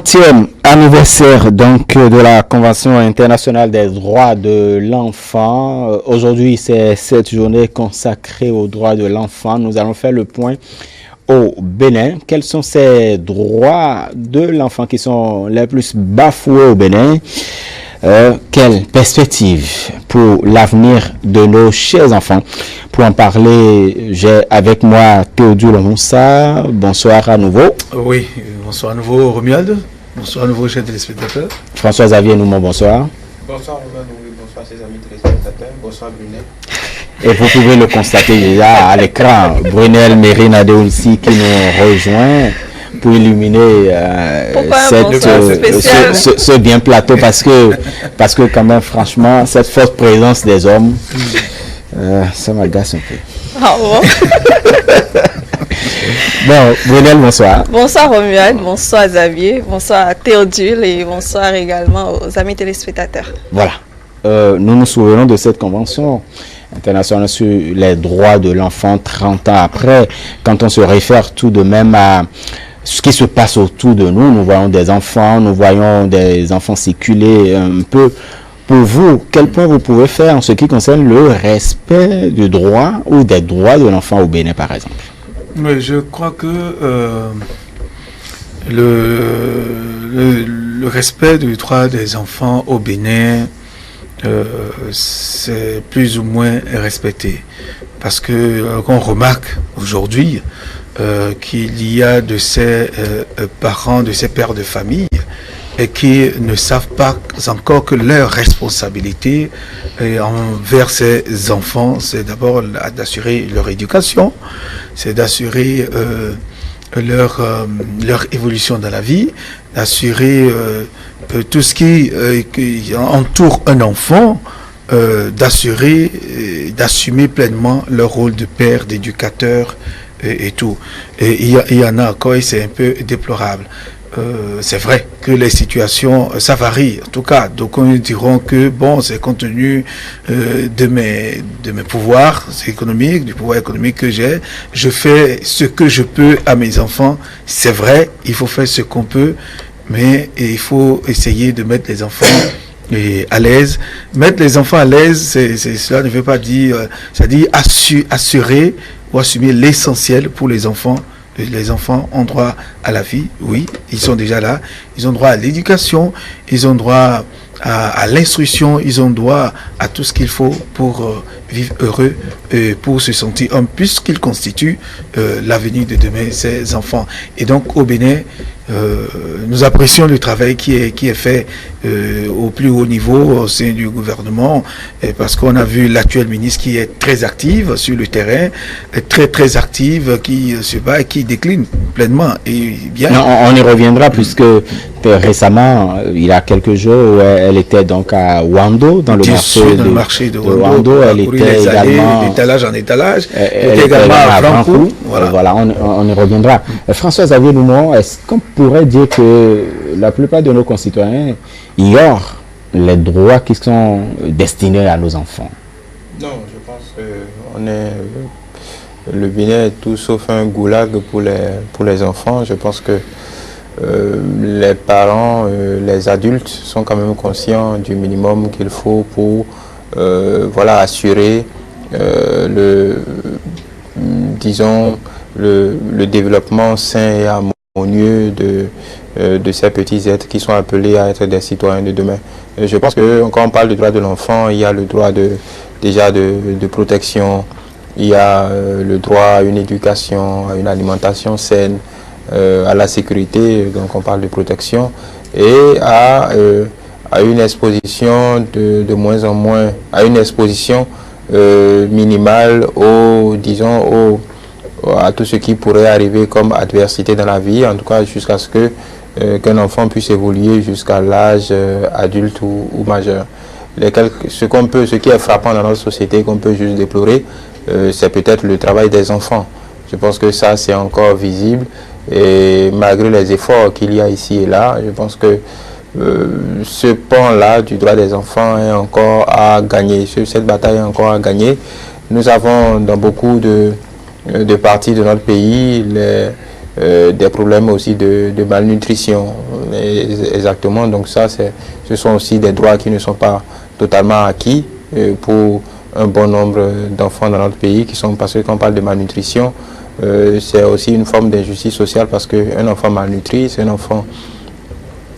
30e anniversaire donc de la Convention internationale des droits de l'enfant. Aujourd'hui, c'est cette journée consacrée aux droits de l'enfant. Nous allons faire le point au Bénin. Quels sont ces droits de l'enfant qui sont les plus bafoués au Bénin? Quelle perspective pour l'avenir de nos chers enfants? Pour en parler, j'ai avec moi Théodule Moussa. Bonsoir à nouveau. Oui, bonsoir à nouveau Romuald. Bonsoir à nouveau chers téléspectateurs. François Xavier Noumon, bonsoir. Bonsoir Romuald, bonsoir ses amis téléspectateurs. Bonsoir Brunel. Et vous pouvez le constater déjà à l'écran, Brunel Mérina aussi qui nous rejoint pour illuminer ce bien plateau parce que quand même franchement cette forte présence des hommes ça m'agace un peu. Ah bon? Bon, Brunel, bonsoir. Bonsoir Romuald, bonsoir Xavier, bonsoir Théodule et bonsoir également aux amis téléspectateurs. Voilà, nous nous souvenons de cette convention internationale sur les droits de l'enfant 30 ans après, quand on se réfère tout de même à ce qui se passe autour de nous. Nous voyons des enfants circuler un peu. Pour vous, quel point vous pouvez faire en ce qui concerne le respect du droit ou des droits de l'enfant au Bénin, par exemple? Oui, je crois que le respect du droit des enfants au Bénin, c'est plus ou moins respecté. Parce que qu'on remarque aujourd'hui qu'il y a de ces parents, de ces pères de famille, et qui ne savent pas encore que leur responsabilité envers ces enfants, c'est d'abord d'assurer leur éducation, c'est d'assurer leur évolution dans la vie, d'assurer tout ce qui entoure un enfant, d'assumer pleinement leur rôle de père, d'éducateur et tout. Et il y en a encore et c'est un peu déplorable. C'est vrai que les situations, ça varie. En tout cas, donc on diront que bon, c'est compte tenu de mes pouvoirs économiques, du pouvoir économique que j'ai, je fais ce que je peux à mes enfants. C'est vrai, il faut faire ce qu'on peut, mais il faut essayer de mettre les enfants à l'aise. Mettre les enfants à l'aise, cela ne veut pas dire, ça dit assurer ou assumer l'essentiel pour les enfants. Les enfants ont droit à la vie, oui, ils sont déjà là. Ils ont droit à l'éducation, ils ont droit à l'instruction, ils ont droit à tout ce qu'il faut pour vivre heureux, pour se sentir homme, puisqu'ils constituent l'avenir de demain, ces enfants. Et donc au Bénin, nous apprécions le travail qui est fait au plus haut niveau au sein du gouvernement, parce qu'on a vu l'actuelle ministre qui est très active sur le terrain, très active, qui se bat et qui décline pleinement. Et bien. Non, on y reviendra puisque récemment, il y a quelques jours, elle était donc à Wando, dans le marché de Wando. Elle était également d'étalage en étalage. Elle était également à Franco. Voilà, on y reviendra. François Xavier Noumon, est-ce qu'on pourrait dire que la plupart de nos concitoyens ignorent les droits qui sont destinés à nos enfants? Non, je pense que le Bénin est tout sauf un goulag pour les enfants. Je pense que les parents, les adultes sont quand même conscients du minimum qu'il faut pour assurer le développement sain et harmonieux de ces petits êtres qui sont appelés à être des citoyens de demain. Je pense que quand on parle du droit de l'enfant, il y a le droit de protection, il y a le droit à une éducation, à une alimentation saine, à la sécurité, donc on parle de protection, et à une exposition de moins en moins, à une exposition minimale à tout ce qui pourrait arriver comme adversité dans la vie, en tout cas jusqu'à ce qu'un enfant puisse évoluer jusqu'à l'âge adulte ou majeur. Ce qui est frappant dans notre société, qu'on peut juste déplorer, c'est peut-être le travail des enfants. Je pense que ça, c'est encore visible. Et malgré les efforts qu'il y a ici et là, je pense que ce pan-là du droit des enfants est encore à gagner. Cette bataille est encore à gagner. Nous avons dans beaucoup de parties de notre pays des problèmes aussi de malnutrition. Exactement, donc ça, ce sont aussi des droits qui ne sont pas totalement acquis pour un bon nombre d'enfants dans notre pays, parce que quand on parle de malnutrition, c'est aussi une forme d'injustice sociale, parce qu'un enfant malnutri, c'est un enfant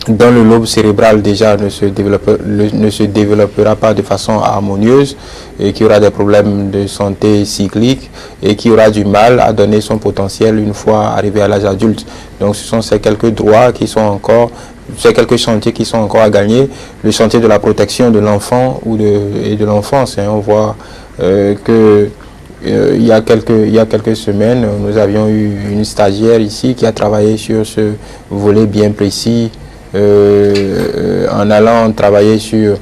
dont le lobe cérébral déjà ne se développera pas de façon harmonieuse, et qui aura des problèmes de santé cycliques et qui aura du mal à donner son potentiel une fois arrivé à l'âge adulte. Donc ce sont ces quelques droits qui sont encore, ces quelques chantiers qui sont encore à gagner. Le chantier de la protection de l'enfant et de l'enfance, on voit que il y a quelques semaines, nous avions eu une stagiaire ici qui a travaillé sur ce volet bien précis, en allant travailler sur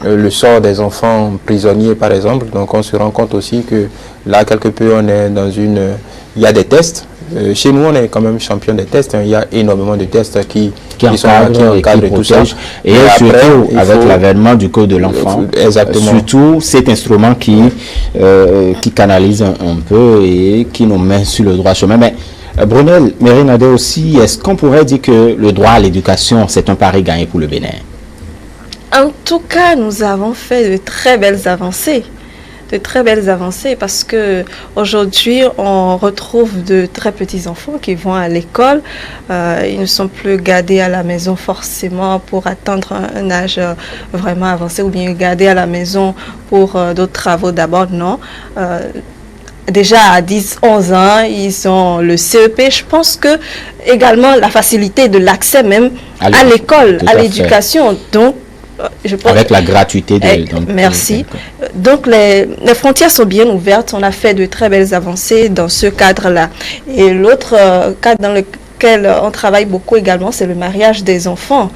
le sort des enfants prisonniers, par exemple. Donc on se rend compte aussi que là, quelque peu, on est dans il y a des tests. Chez nous, on est quand même champion des tests. Il y a énormément de tests qui encadrent tout ça. Et surtout, avec l'avènement du Code de l'enfant, surtout cet instrument qui canalise un peu et qui nous met sur le droit chemin. Mais Brunel Merinadé aussi, est-ce qu'on pourrait dire que le droit à l'éducation, c'est un pari gagné pour le Bénin? En tout cas, nous avons fait de très belles avancées. Parce que aujourd'hui on retrouve de très petits enfants qui vont à l'école. Ils ne sont plus gardés à la maison forcément pour attendre un âge vraiment avancé, ou bien gardés à la maison pour d'autres travaux d'abord, non. Déjà à 10-11 ans, ils ont le CEP. Je pense que également la facilité de l'accès même à l'école, à l'éducation. Donc, je pense, avec la gratuité. Merci. Donc, les frontières sont bien ouvertes. On a fait de très belles avancées dans ce cadre-là. Et l'autre cadre dans lequel on travaille beaucoup également, c'est le mariage des enfants,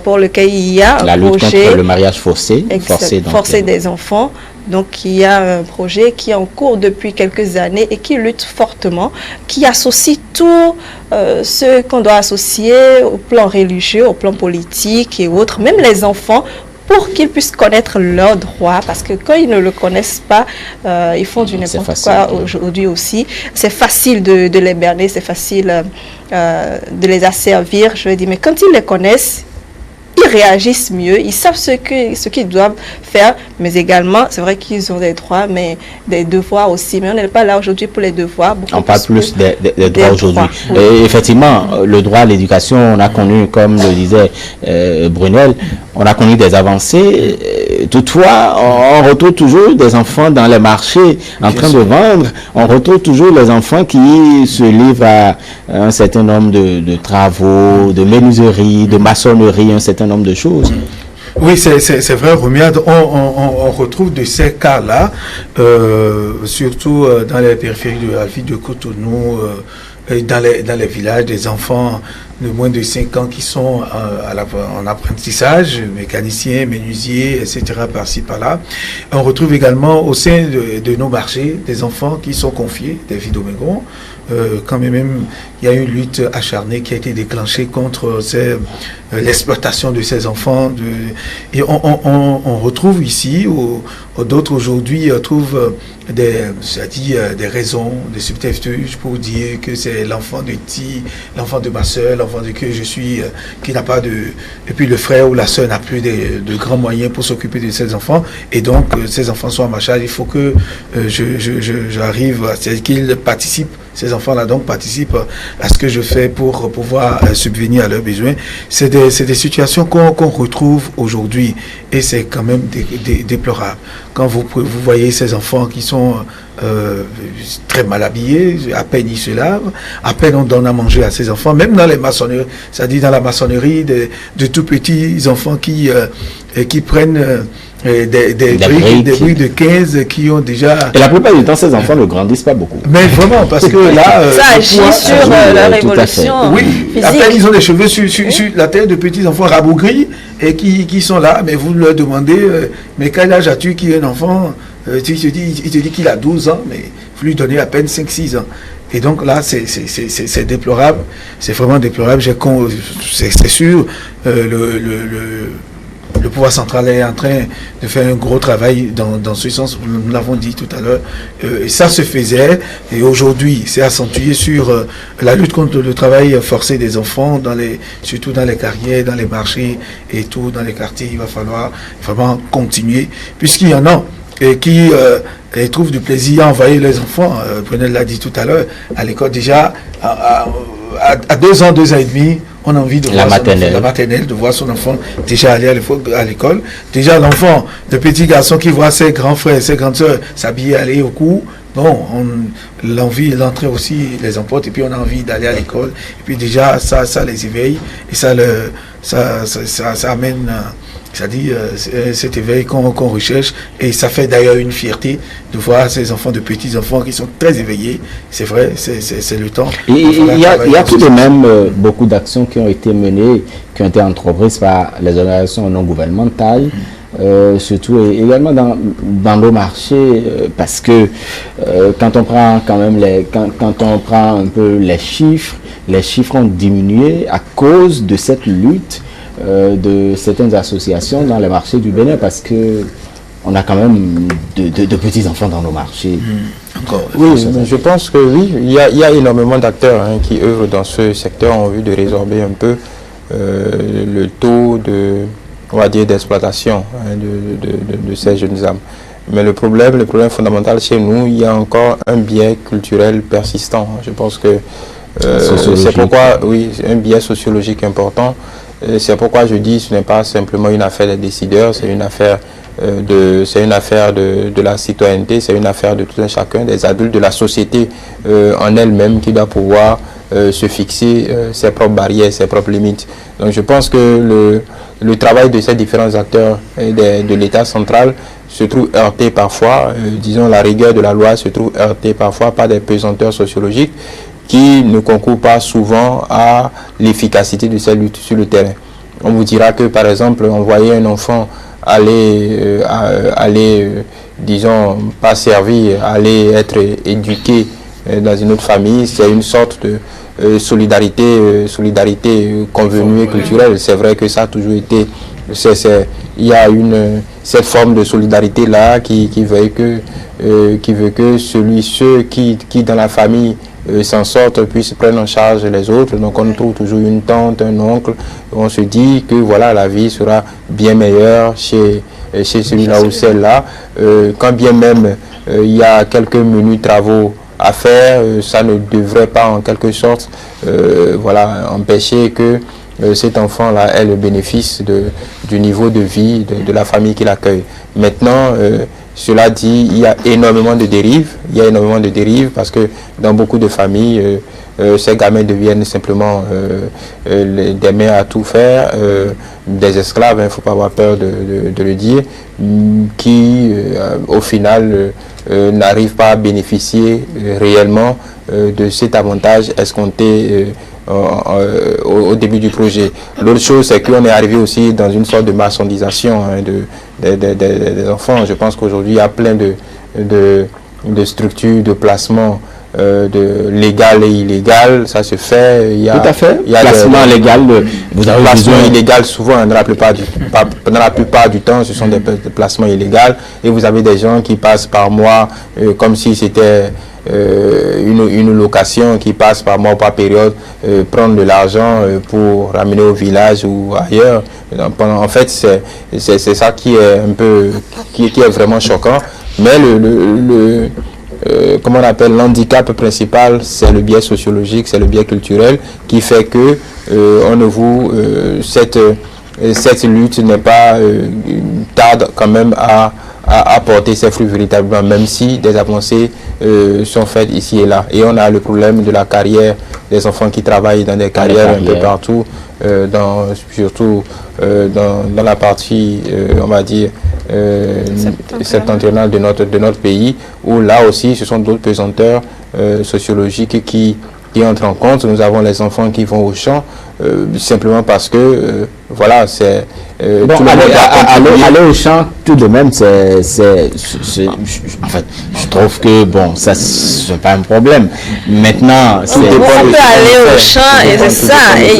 pour lequel il y a un lutte projet contre le mariage forcé des enfants. Donc, il y a un projet qui est en cours depuis quelques années et qui lutte fortement, qui associe tout ce qu'on doit associer au plan religieux, au plan politique et autres, même les enfants, pour qu'ils puissent connaître leurs droits, parce que quand ils ne le connaissent pas, ils font du n'importe quoi aujourd'hui aussi. C'est facile de les berner, c'est facile de les asservir, je veux dire, mais quand ils les connaissent, ils réagissent mieux, ils savent ce qu'ils doivent faire, mais également, c'est vrai qu'ils ont des droits, mais des devoirs aussi. Mais on n'est pas là aujourd'hui pour les devoirs. On parle plus des droits aujourd'hui. Oui. Effectivement, le droit à l'éducation, on a connu, comme le disait Brunel, on a connu des avancées. Toutefois, on retrouve toujours des enfants dans les marchés en train de vendre. On retrouve toujours les enfants qui se livrent à un certain nombre de travaux, de menuiserie, de maçonnerie, un certain nombre de choses. Oui, c'est vrai, Romiade. On retrouve de ces cas-là, surtout dans les périphéries de la ville de Cotonou, dans les villages, des enfants de moins de 5 ans qui sont en apprentissage, mécaniciens, menuisiers, etc., par-ci, par-là. On retrouve également au sein de nos marchés des enfants qui sont confiés, des filles d'Omégon. Quand même, il y a une lutte acharnée qui a été déclenchée contre l'exploitation de ces enfants. Et on retrouve ici, d'autres aujourd'hui trouvent des raisons, des subterfuges pour dire que c'est l'enfant de ma soeur, l'enfant de que je suis, qui n'a pas de... Et puis le frère ou la soeur n'a plus de grands moyens pour s'occuper de ces enfants. Et donc, ces enfants sont à ma charge. Il faut que j'arrive, c'est qu'ils participent. Ces enfants-là donc participent à ce que je fais pour pouvoir subvenir à leurs besoins. C'est des situations qu'on retrouve aujourd'hui et c'est quand même déplorable. Quand vous voyez ces enfants qui sont très mal habillés, à peine ils se lavent, à peine on donne à manger à ces enfants, même dans les maçonneries, c'est-à-dire dans la maçonnerie, de tout petits enfants qui prennent des briques de 15 qui ont déjà... Et la plupart du temps, ces enfants ne grandissent pas beaucoup. Mais vraiment, parce que là... ça agit sur leur évolution physique. À peine ils ont des cheveux sur la tête de petits enfants rabougris et qui sont là, mais vous leur demandez, mais quel âge as-tu qui est un enfant? Il te dit qu'il a 12 ans, mais vous lui donnez à peine 5-6 ans. Et donc là, c'est déplorable, c'est vraiment déplorable. C'est sûr, le pouvoir central est en train de faire un gros travail dans ce sens, nous l'avons dit tout à l'heure, et ça se faisait, et aujourd'hui c'est accentué sur la lutte contre le travail forcé des enfants, surtout dans les carrières, dans les marchés et tout, dans les quartiers. Il va falloir vraiment continuer, puisqu'il y en a qui trouvent du plaisir à envoyer les enfants, Brunel l'a dit tout à l'heure, à l'école déjà, à 2 ans, 2 ans et demi, on a envie de voir la maternelle, de voir son enfant déjà aller à l'école. Déjà l'enfant, le petit garçon qui voit ses grands frères, ses grandes soeurs s'habiller, aller au cours. Bon, l'envie, l'entrée aussi les emporte, et puis on a envie d'aller à l'école. Et puis déjà, ça les éveille, et ça amène, c'est-à-dire cet éveil qu'on recherche, et ça fait d'ailleurs une fierté de voir ces enfants, de petits enfants qui sont très éveillés. C'est vrai, c'est le temps. Et il y a tout de même beaucoup d'actions qui ont été menées, qui ont été entreprises par les organisations non gouvernementales, surtout également dans nos marchés, parce que quand on prend quand même quand on prend un peu les chiffres ont diminué à cause de cette lutte de certaines associations dans les marchés du Bénin, parce que on a quand même de petits enfants dans nos marchés. Oui, je pense que oui, il y a énormément d'acteurs qui œuvrent dans ce secteur en vue de résorber un peu le taux on va dire, d'exploitation de ces jeunes âmes. Mais le problème fondamental chez nous, il y a encore un biais culturel persistant. Je pense que c'est pourquoi, oui, un biais sociologique important. C'est pourquoi je dis que ce n'est pas simplement une affaire des décideurs, c'est une affaire de la citoyenneté, c'est une affaire de tout un chacun, des adultes, de la société en elle-même qui doit pouvoir se fixer ses propres barrières, ses propres limites. Donc je pense que le travail de ces différents acteurs de l'État central se trouve heurté parfois, disons la rigueur de la loi se trouve heurtée parfois par des pesanteurs sociologiques qui ne concourent pas souvent à l'efficacité de ces luttes sur le terrain. On vous dira que par exemple envoyer un enfant aller disons pas servir, aller être éduqué dans une autre famille, c'est une sorte de solidarité convenue et culturelle. C'est vrai que ça a toujours été, il y a cette forme de solidarité là qui veut que ceux qui dans la famille s'en sortent puissent prendre en charge les autres. Donc on trouve toujours une tante, un oncle, on se dit que voilà, la vie sera bien meilleure chez celui-là ou celle-là, quand bien même il y a quelques menus travaux à faire, ça ne devrait pas en quelque sorte empêcher que cet enfant-là ait le bénéfice du niveau de vie de la famille qui l'accueille. Maintenant, cela dit, il y a énormément de dérives, parce que dans beaucoup de familles, ces gamins deviennent simplement des mères à tout faire, des esclaves, il ne faut pas avoir peur de le dire, qui au final n'arrivent pas à bénéficier réellement de cet avantage escompté au début du projet. L'autre chose, c'est qu'on est arrivé aussi dans une sorte de marchandisation des enfants. Je pense qu'aujourd'hui, il y a plein de structures de placement légal et illégal, ça se fait. Tout à fait. Il y a placement légal. Vous avez placement illégal, souvent, dans la plupart du temps, ce sont des placements illégaux. Et vous avez des gens qui passent par mois comme si c'était une location, qui passe par mois, par période, prendre de l'argent pour ramener au village ou ailleurs. En fait, c'est ça qui est un peu, qui est vraiment choquant. Mais comment on appelle, l'handicap principal, c'est le biais sociologique, c'est le biais culturel qui fait que cette lutte n'est pas tarde quand même à apporter ses fruits véritablement, même si des avancées sont faites ici et là. Et on a le problème de la carrière, des enfants qui travaillent dans des carrières un peu partout, surtout dans la partie, on va dire, septentrionale de notre pays, où là aussi ce sont d'autres pesanteurs sociologiques qui entrent en compte. Nous avons les enfants qui vont au champ simplement parce que voilà, Bon, aller au champ, tout de même, en fait, je trouve que, bon, ça, c'est pas un problème. Maintenant, on peut aller au champ, et c'est ça, et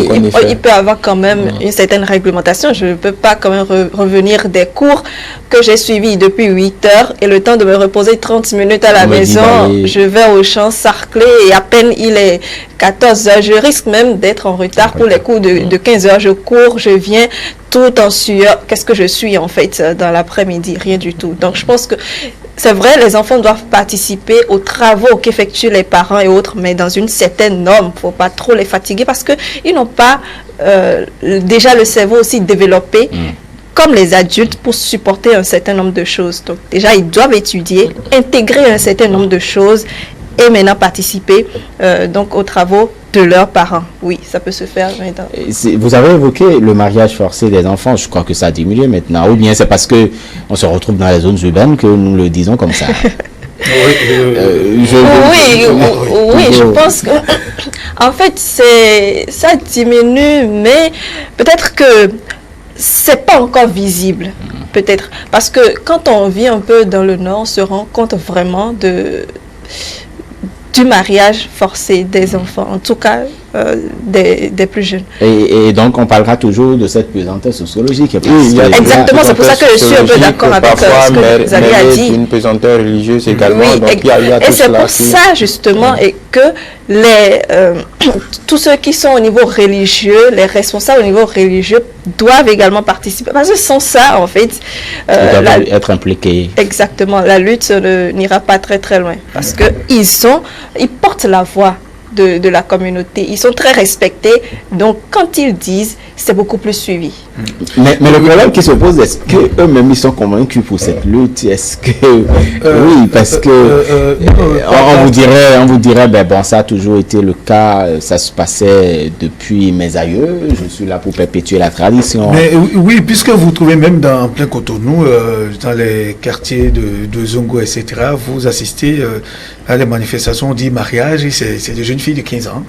il peut y avoir quand même une certaine réglementation. Je ne peux pas quand même revenir des cours que j'ai suivis depuis 8 heures, et le temps de me reposer 30 minutes à la maison, je vais au champ sarcler, et à peine il est 14 heures, je risque même d'être en retard pour les cours de 15 heures. Je cours, je viens tout en sueur. Qu'est-ce que je suis en fait dans l'après-midi? Rien du tout. Donc je pense que c'est vrai, les enfants doivent participer aux travaux qu'effectuent les parents et autres, mais dans une certaine norme. Il ne faut pas trop les fatiguer parce qu'ils n'ont pas déjà le cerveau aussi développé comme les adultes pour supporter un certain nombre de choses. Donc déjà, ils doivent étudier, intégrer un certain nombre de choses et maintenant participer donc aux travaux de leurs parents. Oui, ça peut se faire maintenant. Vous avez évoqué le mariage forcé des enfants. Je crois que ça a diminué maintenant. Ou bien c'est parce que on se retrouve dans les zones urbaines que nous le disons comme ça. Oui, je pense que en fait ça diminue, mais peut-être que c'est pas encore visible. Peut-être parce que quand on vit un peu dans le Nord, on se rend compte vraiment du mariage forcé des enfants, en tout cas des plus jeunes. Et donc on parlera toujours de cette pesanteur sociologique. Oui, exactement, c'est pour ça que je suis un peu d'accord avec ce que vous avez dit. Une pesanteur religieuse également. Oui, donc il y a et c'est pour ça justement et que tous ceux qui sont au niveau religieux, les responsables au niveau religieux doivent également participer. Parce que sans ça, en fait, ils doivent être impliqués. Exactement, la lutte n'ira pas très très loin. Parce que ils portent la voix de la communauté. Ils sont très respectés. Donc, quand ils disent, c'est beaucoup plus suivi. Mais le problème qui se pose, est-ce qu'eux-mêmes, ils sont convaincus pour cette lutte? Est-ce que... oui, parce que on vous dirait, ben bon, ça a toujours été le cas, ça se passait depuis mes aïeux, je suis là pour perpétuer la tradition. Mais oui, puisque vous trouvez même en plein Cotonou, dans les quartiers de Zongo, etc., vous assistez à des manifestations, on dit mariage, et c'est des jeunes filles de 15 ans,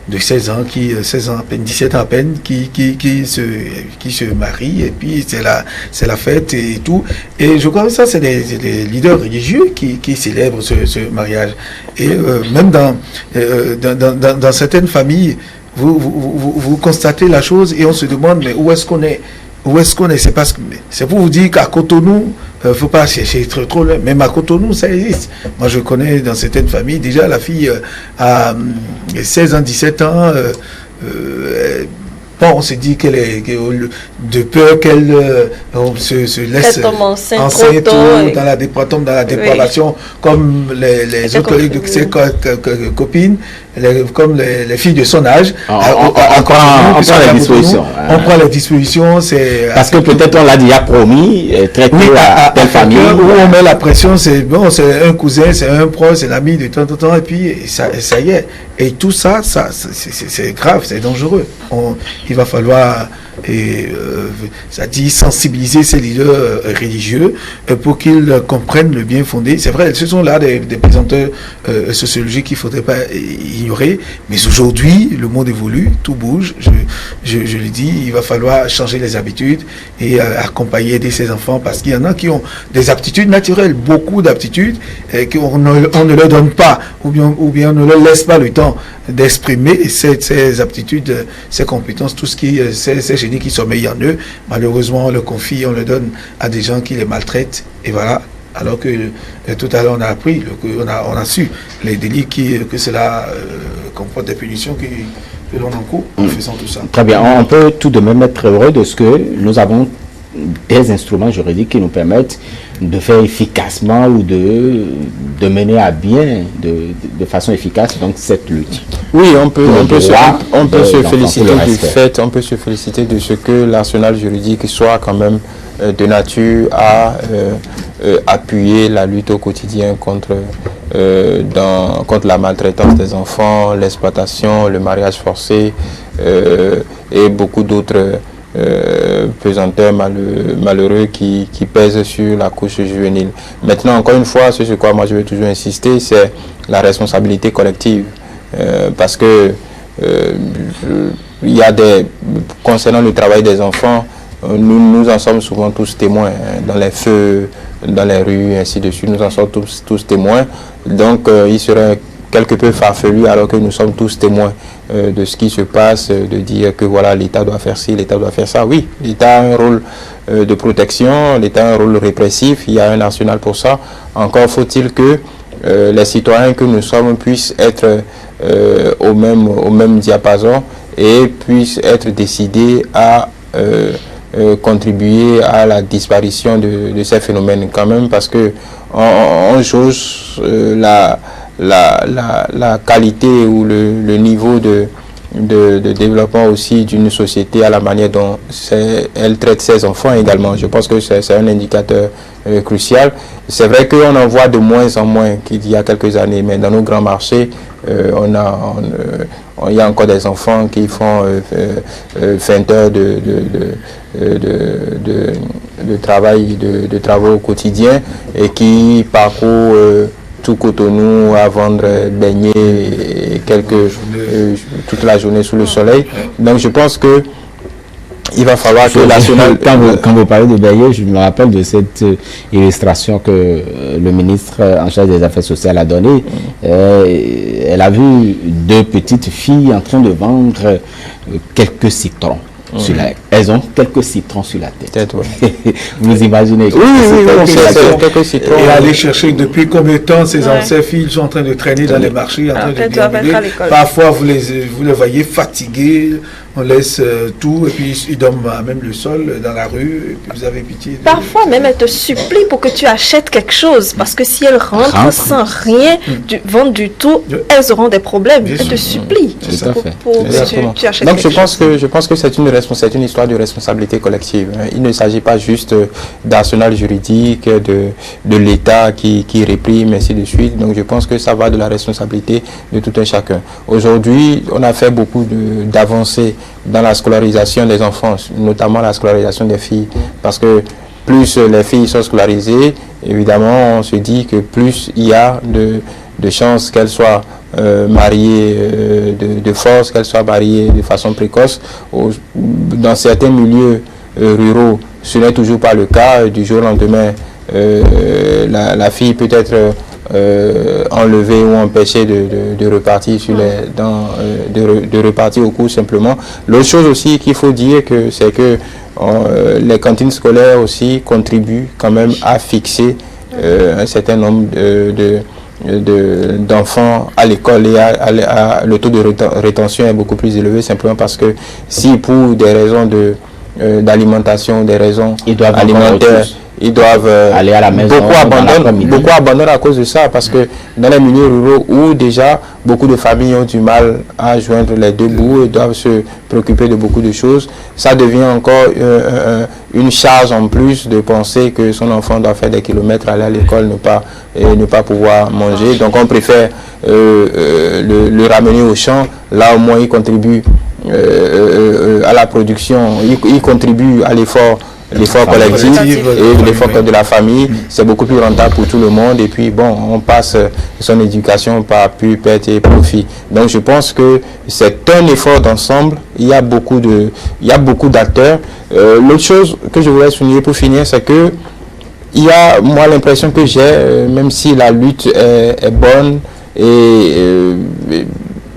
de 16 ans, 16 ans à peine, 17 ans à peine, qui se marient, et puis c'est la fête et tout. Et je crois que ça, c'est des leaders religieux qui célèbrent ce mariage. Et même dans certaines familles, vous constatez la chose et on se demande, mais où est-ce qu'on est? Où est-ce qu'on est? C'est pour vous dire qu'à Cotonou, il ne faut pas chercher trop loin. Même à Cotonou, ça existe. Moi, je connais dans certaines familles, déjà la fille a 16 ans, 17 ans, bon, on se dit qu'elle est de peur qu'elle se laisse enceinte dans la dépravation, oui. Comme les autres collègues de ses copines, comme les filles de son âge. On prend les dispositions. On prend les dispositions. Parce que peut-être on l'a déjà promis, traiter à telle famille. Où on met la pression, c'est bon, c'est un cousin, c'est un proche, c'est l'ami de temps en temps, et puis ça y est. Et tout ça c'est grave, c'est dangereux. Il va falloir, ça dit, sensibiliser ces leaders religieux pour qu'ils comprennent le bien fondé. C'est vrai, ce sont là des présenteurs sociologiques qu'il ne faudrait pas ignorer, mais aujourd'hui, le monde évolue, tout bouge. Je le dis, il va falloir changer les habitudes et accompagner ces enfants, parce qu'il y en a qui ont des aptitudes naturelles, beaucoup d'aptitudes, qu'on ne leur donne pas, ou bien on ne leur laisse pas le temps d'exprimer ces aptitudes, ces compétences, tout ce qui, ces génies qui sommeillent en eux. Malheureusement, on le confie, on le donne à des gens qui les maltraitent, et voilà. Alors que tout à l'heure, on a appris, on a su les délits que cela comporte, des punitions que l'on encourt en faisant tout ça. Très bien, on peut tout de même être heureux de ce que nous avons des instruments juridiques qui nous permettent de faire efficacement ou de mener à bien de façon efficace donc cette lutte. Oui, on peut se féliciter du fait, on peut se féliciter de ce que l'arsenal juridique soit quand même de nature à appuyer la lutte au quotidien contre la maltraitance des enfants, l'exploitation, le mariage forcé et beaucoup d'autres pesanteurs malheureux qui pèsent sur la couche juvénile. Maintenant, encore une fois, ce sur quoi moi je veux toujours insister, c'est la responsabilité collective. Parce que il y a concernant le travail des enfants, nous en sommes souvent tous témoins, hein, dans les feux, dans les rues, ainsi de suite. Nous en sommes tous témoins. Donc, il serait quelque peu farfelu, alors que nous sommes tous témoins de ce qui se passe, de dire que voilà, l'État doit faire ci, l'État doit faire ça. Oui, l'État a un rôle de protection, l'État a un rôle répressif, il y a un arsenal pour ça. Encore faut-il que les citoyens que nous sommes puissent être au même diapason et puissent être décidés à contribuer à la disparition de ces phénomènes quand même, parce que on jauge la qualité ou le niveau de développement aussi d'une société à la manière dont elle traite ses enfants également. Je pense que c'est un indicateur crucial. C'est vrai qu'on en voit de moins en moins qu'il y a quelques années, mais dans nos grands marchés, il y a encore des enfants qui font 20 heures de travaux quotidiens et qui parcourent tout Cotonou à vendre beignets et toute la journée sous le soleil. Donc je pense que il va falloir que national... Quand vous parlez de beignets, je me rappelle de cette illustration que le ministre en charge des Affaires sociales a donnée. Elle a vu deux petites filles en train de vendre quelques citrons. Elles ont quelques citrons sur la tête. Vous imaginez? Quelques citrons. Et aller chercher depuis combien de temps ces filles sont en train de traîner dans les marchés, en train de déambuler. Parfois, vous les voyez fatiguées, on laisse tout, et puis ils dorment même le sol dans la rue, et puis vous avez pitié. Parfois, même elles te supplient pour que tu achètes quelque chose, parce que si elles rentrent sans rien vendre du tout, elles auront des problèmes. Elles te supplient pour que tu achètes donc, quelque chose. Je pense que c'est une histoire de responsabilité collective. Il ne s'agit pas juste d'arsenal juridique, de l'État qui réprime, ainsi de suite. Donc je pense que ça va de la responsabilité de tout un chacun. Aujourd'hui, on a fait beaucoup d'avancées dans la scolarisation des enfants, notamment la scolarisation des filles, parce que plus les filles sont scolarisées, évidemment, on se dit que plus il y a de chances qu'elles soient mariées de force, qu'elles soient mariées de façon précoce. Dans certains milieux ruraux, ce n'est toujours pas le cas. Du jour au lendemain, la fille peut être enlevée ou empêchée de repartir de repartir au cours simplement. L'autre chose aussi qu'il faut dire, c'est que les cantines scolaires aussi contribuent quand même à fixer un certain nombre d'enfants à l'école, et le taux de rétention est beaucoup plus élevé, simplement parce que si pour des raisons d'alimentation, des raisons alimentaires, ils doivent aller à la maison, beaucoup abandonnent à cause de ça, parce que dans les milieux ruraux où déjà beaucoup de familles ont du mal à joindre les deux bouts et doivent se préoccuper de beaucoup de choses, ça devient encore une charge en plus de penser que son enfant doit faire des kilomètres, aller à l'école, ne pas pouvoir manger. Donc on préfère le ramener au champ. Là au moins il contribue à la production, il contribue à l'effort collectif et l'effort de la famille. C'est beaucoup plus rentable pour tout le monde, et puis bon, on passe son éducation par pure perte et profit. Donc je pense que c'est un effort d'ensemble. Il y a beaucoup d'acteurs. L'autre chose que je voulais souligner pour finir, c'est que il y a, moi, l'impression que j'ai, même si la lutte est bonne, et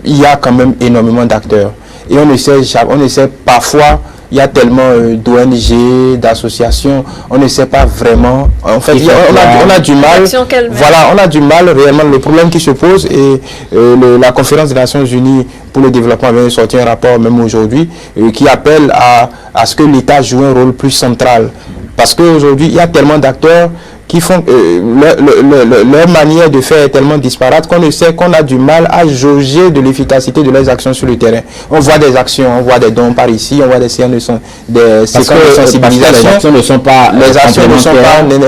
il y a quand même énormément d'acteurs, et on essaie parfois. Il y a tellement d'ONG, d'associations, on ne sait pas vraiment. En fait, on a du mal. Voilà, on a du mal réellement. Le problème qui se pose, et la conférence des Nations Unies pour le développement vient de sortir un rapport même aujourd'hui qui appelle à ce que l'État joue un rôle plus central. Parce qu'aujourd'hui, il y a tellement d'acteurs qui font leur manière de faire est tellement disparate qu'on a du mal à jauger de l'efficacité de leurs actions sur le terrain. On voit des actions, on voit des dons par ici, on voit des séances de sensibilisation. Les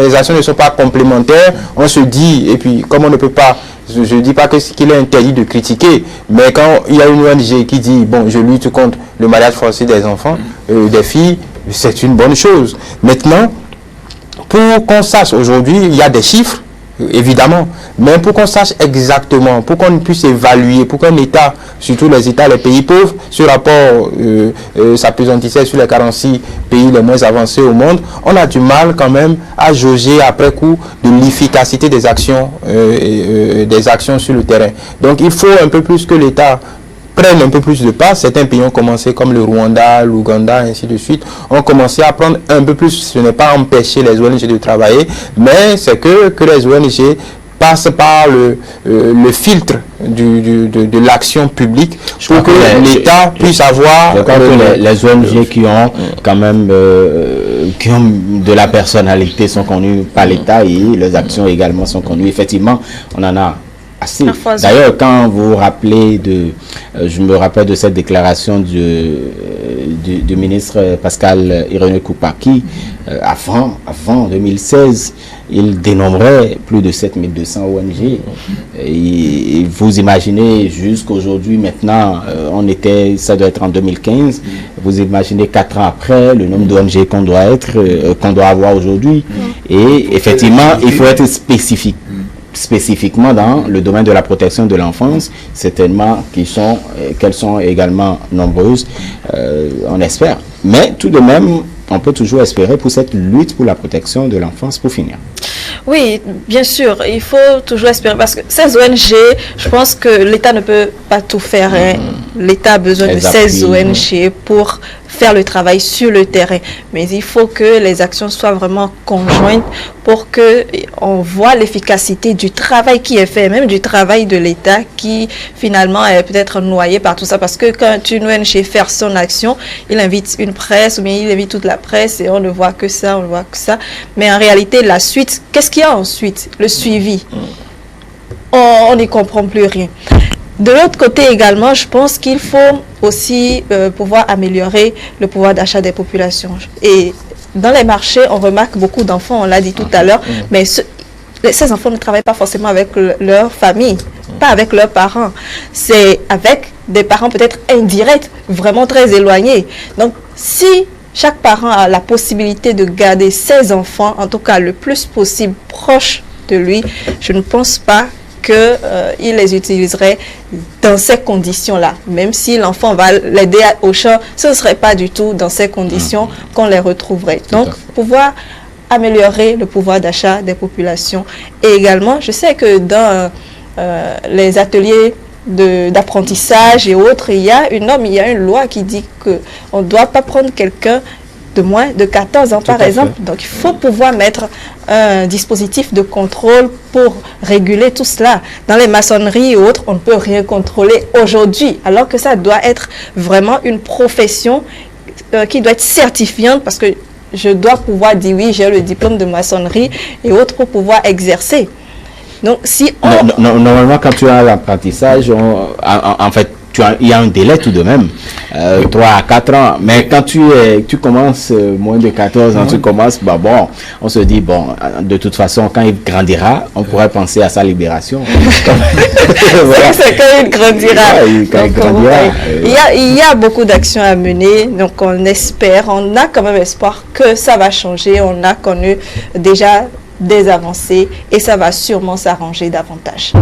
actions ne sont pas complémentaires. On se dit, et puis comme on ne peut pas, je ne dis pas qu'il est interdit de critiquer, mais quand il y a une ONG qui dit, bon, je lutte contre le mariage forcé des enfants, des filles, c'est une bonne chose. Maintenant, pour qu'on sache, aujourd'hui, il y a des chiffres, évidemment. Mais pour qu'on sache exactement, pour qu'on puisse évaluer, pour qu'un État, surtout les États, les pays pauvres, ce rapport s'appesantissait sur les 46 pays les moins avancés au monde, on a du mal quand même à jauger après coup de l'efficacité des actions sur le terrain. Donc il faut un peu plus que l'État prennent un peu plus de pas. Certains pays ont commencé, comme le Rwanda, l'Ouganda, ainsi de suite, ont commencé à prendre un peu plus. Ce n'est pas empêcher les ONG de travailler, mais c'est que les ONG passent par le filtre de l'action publique pour que l'État puisse avoir... Je crois que les ONG qui ont quand même qui ont de la personnalité sont connues par l'État et les actions également sont connues. Effectivement, on en a assez. D'ailleurs, quand vous vous rappelez je me rappelle de cette déclaration du ministre Pascal Irénée Kupa qui, avant 2016, il dénombrait plus de 7200 ONG. Et vous imaginez jusqu'aujourd'hui, maintenant, ça doit être en 2015, vous imaginez 4 ans après, le nombre d'ONG qu'on doit avoir aujourd'hui. Et effectivement, il faut être spécifiquement dans le domaine de la protection de l'enfance, certainement qu'elles sont également nombreuses, on espère. Mais tout de même, on peut toujours espérer pour cette lutte pour la protection de l'enfance pour finir. Oui, bien sûr, il faut toujours espérer parce que ces ONG, je pense que l'État ne peut pas tout faire. L'État a besoin de ces ONG pour faire le travail sur le terrain. Mais il faut que les actions soient vraiment conjointes pour qu'on voit l'efficacité du travail qui est fait, même du travail de l'État qui finalement est peut-être noyé par tout ça. Parce que quand une ONG fait son action, il invite une presse ou bien il invite toute la presse et on ne voit que ça, on ne voit que ça. Mais en réalité, la suite, qu'est-ce qu'il y a ensuite? Le suivi. On n'y comprend plus rien. De l'autre côté également, je pense qu'il faut aussi pouvoir améliorer le pouvoir d'achat des populations. Et dans les marchés, on remarque beaucoup d'enfants, on l'a dit tout à l'heure, mais ces enfants ne travaillent pas forcément avec leur famille, pas avec leurs parents. C'est avec des parents peut-être indirects, vraiment très éloignés. Donc, si chaque parent a la possibilité de garder ses enfants, en tout cas le plus possible proche de lui, je ne pense pas qu'il les utiliserait dans ces conditions-là. Même si l'enfant va l'aider au champ, ce ne serait pas du tout dans ces conditions qu'on les retrouverait. Donc, pouvoir améliorer le pouvoir d'achat des populations. Et également, je sais que dans les ateliers d'apprentissage et autres, il y a une loi qui dit qu'on ne doit pas prendre quelqu'un de moins de 14 ans, par exemple. Donc, il faut pouvoir mettre un dispositif de contrôle pour réguler tout cela. Dans les maçonneries et autres, on ne peut rien contrôler aujourd'hui, alors que ça doit être vraiment une profession qui doit être certifiante, parce que je dois pouvoir dire oui, j'ai le diplôme de maçonnerie et autres pour pouvoir exercer. Donc, si on... Normalement, quand tu as l'apprentissage, en fait, il y a un délai tout de même, 3 à 4 ans. Mais quand tu commences moins de 14 ans, tu commences, on se dit, de toute façon, quand il grandira, on pourrait penser à sa libération. C'est quand il grandira. Il y a beaucoup d'actions à mener, donc on espère, on a quand même espoir que ça va changer. On a connu déjà des avancées et ça va sûrement s'arranger davantage.